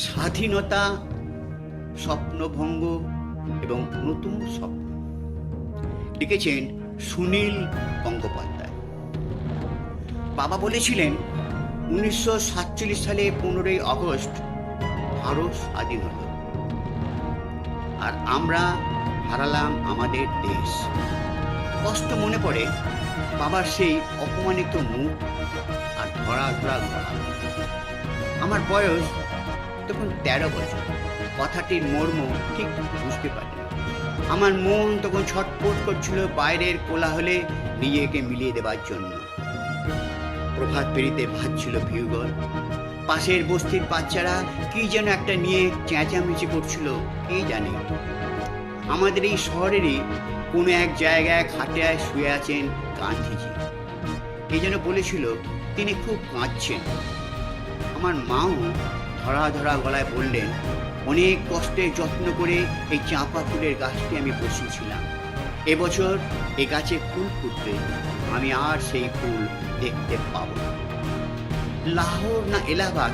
স্বাধীনতা, স্বপ্নভঙ্গ এবং নতুন স্বপ্ন, লিখেছেন সুনীল গঙ্গোপাধ্যায়। বাবা বলেছিলেন 1947 সালে 15ই আগস্ট ভারত স্বাধীন হল, আর আমরা হারালাম আমাদের দেশ। কষ্ট মনে পড়ে বাবার সেই অপমানিত মুখ আর ধরা ধরা গলা। আমার বয়স তখন 13 বছর। কথাটির মর্ম ঠিক বুঝতে পারিনি। আমার মন তখন ছটফট করছিল বাইরের কোলাহলে নিজেকে মিলিয়ে দেবার জন্য। প্রভাত পেরিতে ভাজছিল ভিউগল। পাশের বস্তির বাচ্চারা কি যেন একটা নিয়ে চেঁচামেচি করছিল, কে জানে। আমাদের এই শহরেরই কোনো এক জায়গায় খাটিয়ায় শুয়ে আছেন গান্ধীজি। কে যেন বলেছিল তিনি খুব কাঁদছেন। আমার মাও ধরা ধরা গলায় বললেন, অনেক কষ্টে যত্ন করে এই চাঁপা ফুলের গাছটি আমি বসিয়েছিলাম। এবছর এ গাছে ফুল ফুটবে, আমি আর সেই ফুল দেখতে পাব না। লাহোর না এলাহাবাদ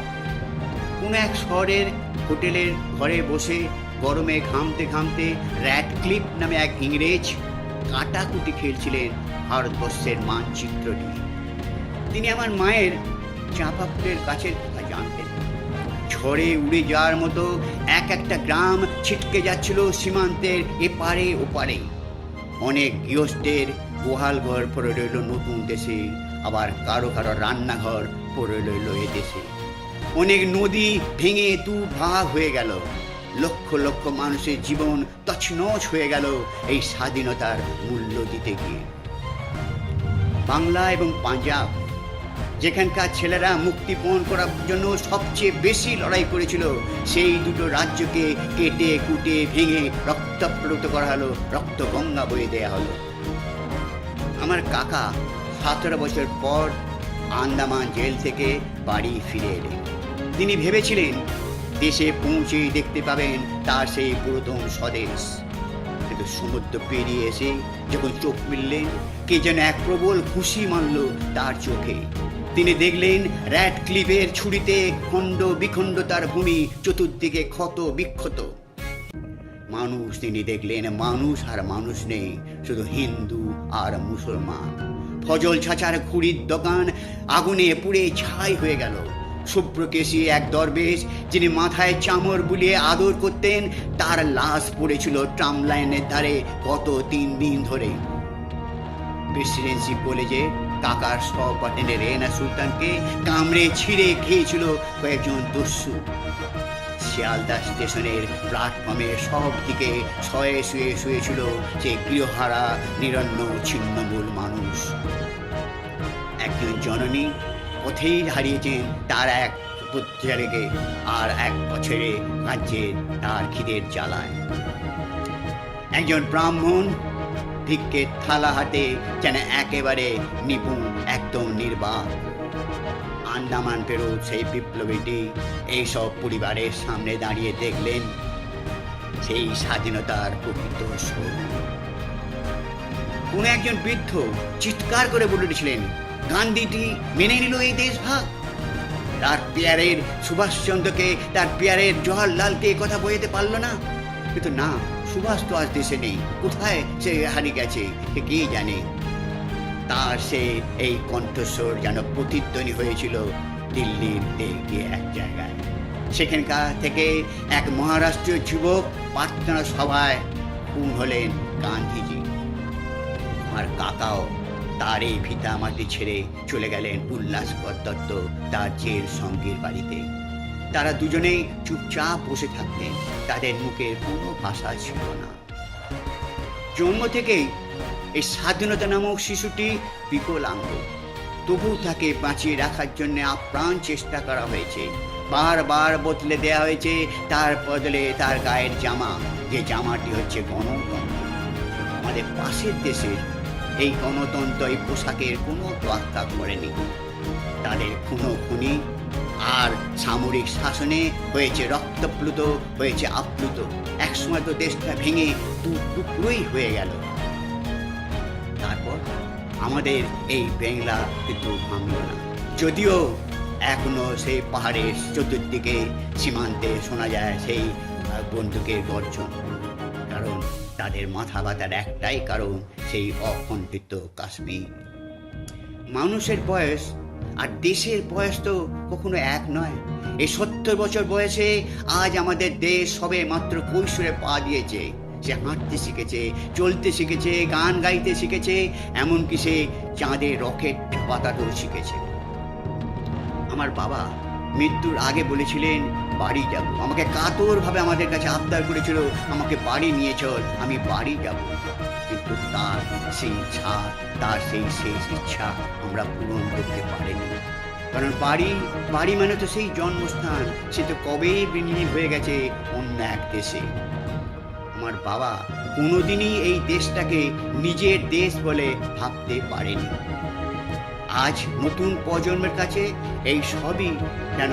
কোনো এক শহরের হোটেলের ঘরে বসে গরমে ঘামতে ঘামতে র্যাডক্লিফ নামে এক ইংরেজ কাটাকুটি খেলছিলেন ভারতবর্ষের মানচিত্র নিয়ে। তিনি আমার মায়ের চাঁপা ফুলের গাছের কথা জানতেন। ঝড়ে উড়ে যাওয়ার মতো এক একটা গ্রাম ছিটকে যাচ্ছিল সীমান্তের এপারে ওপারে। অনেক গৃহস্থের গোহাল ঘর পড়ে রইল নতুন দেশে, আবার কারো কারো রান্নাঘর পড়ে রইল এ দেশে। অনেক নদী ভেঙে দু ভাগ হয়ে গেল। লক্ষ লক্ষ মানুষের জীবন তছনছ হয়ে গেল এই স্বাধীনতার মূল্য দিতে গিয়ে। বাংলা এবং পাঞ্জাব, যেখানকার ছেলেরা মুক্তিপণ করার জন্য সবচেয়ে বেশি লড়াই করেছিল, সেই দুটো রাজ্যকে কেটে কুটে ভেঙে রক্তাপ্লুত করা হলো, রক্ত গঙ্গা বয়ে দেয়া হলো। আমার কাকা 17 বছর পর আন্দামান জেল থেকে বাড়ি ফিরে এলেন। তিনি ভেবেছিলেন দেশে পৌঁছেই দেখতে পাবেন তার সেই পুরাতন স্বদেশ। কিন্তু সমুদ্র পেরিয়ে এসে যখন চোখ মিললেন, কে যেন এক প্রবল খুশি মানল তার চোখে। তিনি দেখলেন র্যাডক্লিফের ছুরিতে খণ্ড বিখণ্ডতার ভূমি, চতুর্দিকে ক্ষত বিক্ষত মানুষ। তিনি দেখলেন মানুষ আর মানুষ নেই, শুধু হিন্দু আর মুসলমান। ফজল ছাচার ঘুড়ির দোকান আগুনে পুড়ে ছাই হয়ে গেল। শুভ্রকেশী এক দরবেশ, যিনি মাথায় চামর বুলিয়ে আদর করতেন, তার লাশ পড়েছিল ট্রাম লাইনের ধারে গত 3 দিন ধরে। প্রেসিডেন্সি কলেজে কাকার সহপাঠীদের রেনা সুলতানকে কামড়ে ছিঁড়ে খেয়েছিল কয়েকজন দস্যু। শিয়ালদা স্টেশনের প্ল্যাটফর্মের সব দিকে শয়ে শুয়ে শুয়েছিল সে গৃহহারা নিরন্ন ছিন্নমূল মানুষ। একজন জননী পথেই হারিয়েছেন তার এক পুত্রকে, আর 1 বছরে রাজ্যে তার খিদের জ্বালায়। একজন ব্রাহ্মণ ভিক্ষের থালা হাতে যেন একেবারে নিপুণ, একদম নির্বাক। আন্দামান ফেরত সেই বিপ্লবীটি এইসব পরিবারের সামনে দাঁড়িয়ে দেখলেন সেই স্বাধীনতার প্রকৃত স্বরূপ। কোন একজন বৃদ্ধ চিৎকার করে বলে উঠেছিলেন, গান্ধীজি মেনে নিল এই দেশভাগ। তার পিয়ারের সুভাষচন্দ্রকে, তার পিয়ারের জওহরলালকে কথা বোঝাতে পারল না। কিন্তু না, সুভাষ তো আজ দেশে নেই, কোথায় সে হারিয়ে গেছে কে জানে। তার সে এই কণ্ঠস্বর যেন প্রতিধ্বনি হয়েছিল দিল্লির গিয়ে এক জায়গায়। সেখানকার থেকে এক মহারাষ্ট্রীয় যুবক প্রার্থনা সভায় খুন হলেন গান্ধীজি। আমার কাকাও তার এই ভিটা মাটি ছেড়ে চলে গেলেন উল্লাসকর দত্ত তার জেল সঙ্গীর বাড়িতে। তারা দুজনেই চুপচাপ বসে থাকতেন, তাদের মুখের কোনো ভাষা ছিল না। জন্ম থেকেই এই স্বাধীনতা নামক শিশুটি বিকলাঙ্গ, তবু তাকে বাঁচিয়ে রাখার জন্য আপ্রাণ চেষ্টা করা হয়েছে। বারবার বদলে দেওয়া হয়েছে তার বদলে তার গায়ের জামা, যে জামাটি হচ্ছে গণতন্ত্র। আমাদের পাশের দেশের এই গণতন্ত্র এই পোশাকের কোনো তোয়াক্কা করেনি। তাদের খুনোখুনি আর সামরিক শাসনে হয়েছে রক্তপ্লুত, হয়েছে আপ্লুত। একসময় তো দেশটা ভেঙে টুকরোই হয়ে গেল। তারপর আমাদের এই বাংলা কিন্তু ভাঙল না, যদিও এখনো সেই পাহাড়ের চতুর্দিকে সীমান্তে শোনা যায় সেই বন্দুকের গর্জন। কারণ তাদের মাথা ব্যথার একটাই কারণ, সেই অখণ্ডিত কাশ্মীর। মানুষের বয়স আর দেশের বয়স তো কখনো এক নয়। এই 70 বছর বয়সে আজ আমাদের দেশ সবে মাত্র কৈশোরে পা দিয়েছে। সে হাঁটতে শিখেছে, চলতে শিখেছে, গান গাইতে শিখেছে, এমনকি সে চাঁদে রকেট পাতাতেও শিখেছে। আমার বাবা মৃত্যুর আগে বলেছিলেন বাড়ি যাব। আমাকে কাতরভাবে আমাদের কাছে আবদার করেছিল, আমাকে বাড়ি নিয়ে চল, আমি বাড়ি যাব। কিন্তু তার সেই ছাড়, তার সেই শেষ ইচ্ছা আমরা পূরণ করতে পারিনি। কারণ বাড়ি মানে তো সেই জন্মস্থান, সে তো কবেই বিলীন হয়ে গেছে অন্য এক দেশে। আমার বাবা কোনোদিনই এই দেশটাকে নিজের দেশ বলে ভাবতে পারেনি। আজ নতুন প্রজন্মের কাছে এই সবই যেন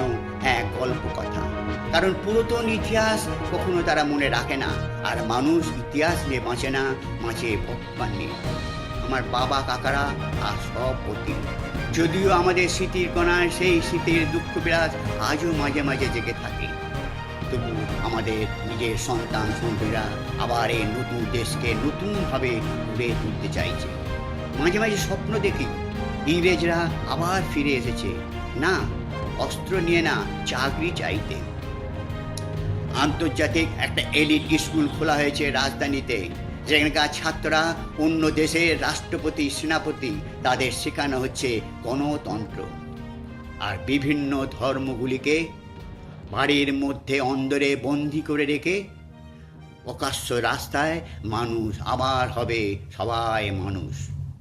এক গল্প কথা। কারণ পুরাতন ইতিহাস কখনো তারা মনে রাখে না, আর মানুষ ইতিহাস নিয়ে বাঁচে না, বাঁচে বর্তমান নিয়ে। আমার বাবা কাকারা আর সব অতীত। যদিও আমাদের স্মৃতির কণায় সেই স্মৃতির দুঃখ বিরাজ আজও মাঝে মাঝে জেগে থাকে, তবু আমাদের নিজের সন্তান সন্ততিরা আবার এই নতুন দেশকে নতুনভাবে গড়ে তুলতে চাইছে। মাঝে মাঝে স্বপ্ন দেখি ইংরেজরা আবার ফিরে এসেছে, না অস্ত্র নিয়ে না, চাকরি চাইতে। আন্তর্জাতিক একটা এলিট স্কুল খোলা হয়েছে রাজধানীতে, যেখানকার ছাত্ররা অন্য দেশের রাষ্ট্রপতি, সেনাপতি, তাদের শেখানো হচ্ছে গণতন্ত্র। আর বিভিন্ন ধর্মগুলিকে বাড়ির মধ্যে অন্দরে বন্দি করে রেখে প্রকাশ্য রাস্তায় মানুষ আবার হবে সবাই মানুষ।